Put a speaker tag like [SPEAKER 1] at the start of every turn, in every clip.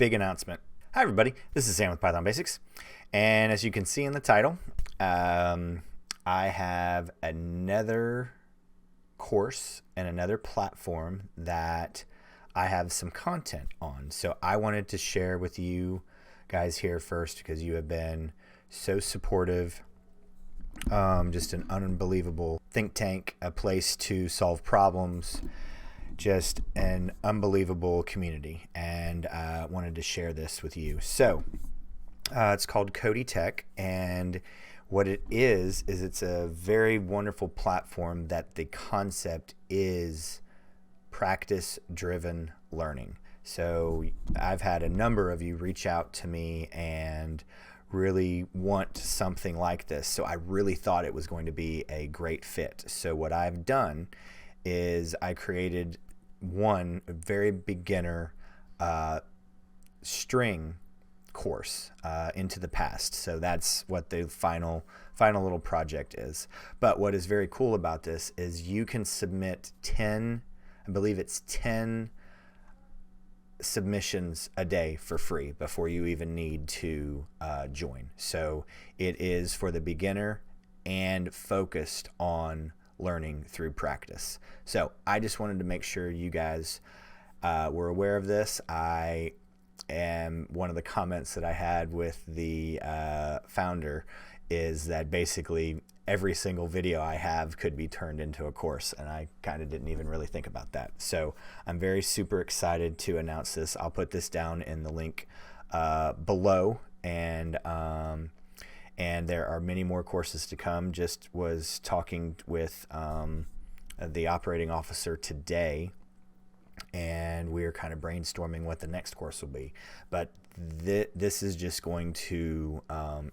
[SPEAKER 1] big announcement. Hi everybody, this is Sam with Python Basics, and as you can see in the title, I have another course and another platform that I have some content on. So I wanted to share with you guys here first because you have been so supportive. Just an unbelievable think tank, a place to solve problems, just an unbelievable community, and I wanted to share this with you. So it's called Cody Tech, and what it is it's a very wonderful platform that the concept is practice-driven learning. So I've had a number of you reach out to me and really want something like this. So I really thought it was going to be a great fit. So what I've done is I created one very beginner string course into the past. So that's what the final little project is. But what is very cool about this is you can submit 10, I believe it's 10 submissions a day for free before you even need to join. So it is for the beginner and focused on learning through practice. So I just wanted to make sure you guys were aware of this. I am one of the comments that I had with the founder is that basically every single video I have could be turned into a course, and I kind of didn't even really think about that. So I'm very super excited to announce this. I'll put this down in the link below, and there are many more courses to come. Just was talking with the operating officer today, and we're kind of brainstorming what the next course will be. But this is just going to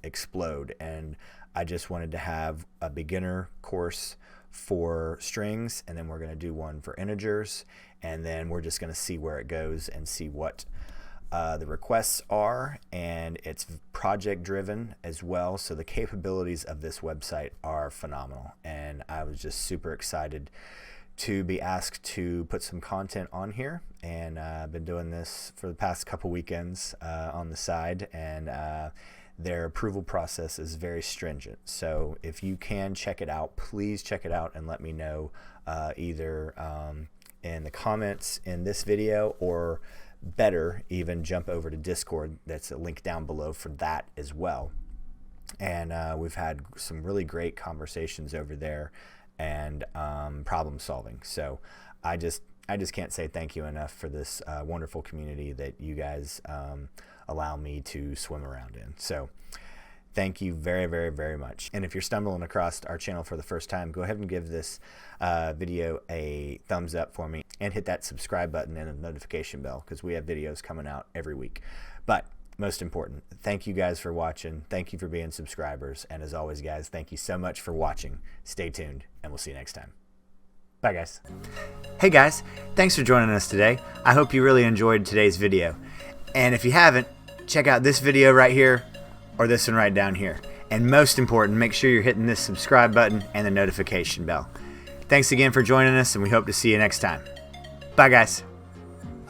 [SPEAKER 1] explode, and I just wanted to have a beginner course for strings, and then we're going to do one for integers, and then we're just going to see where it goes and see what the requests are. And it's project driven as well, so the capabilities of this website are phenomenal, and I was just super excited to be asked to put some content on here. And I've been doing this for the past couple weekends on the side, and their approval process is very stringent. So if you can check it out, please check it out and let me know either in the comments in this video, or better, even jump over to Discord. That's a link down below for that as well. And we've had some really great conversations over there and problem solving. So I just can't say thank you enough for this wonderful community that you guys allow me to swim around in. So thank you very, very, very much. And if you're stumbling across our channel for the first time, go ahead and give this video a thumbs up for me, and hit that subscribe button and a notification bell, because we have videos coming out every week. But most important, thank you guys for watching. Thank you for being subscribers. And as always, guys, thank you so much for watching. Stay tuned, and we'll see you next time. Bye, guys. Hey, guys. Thanks for joining us today. I hope you really enjoyed today's video. And if you haven't, check out this video right here, or this one right down here. And most important, make sure you're hitting this subscribe button and the notification bell. Thanks again for joining us, and we hope to see you next time. Bye, guys.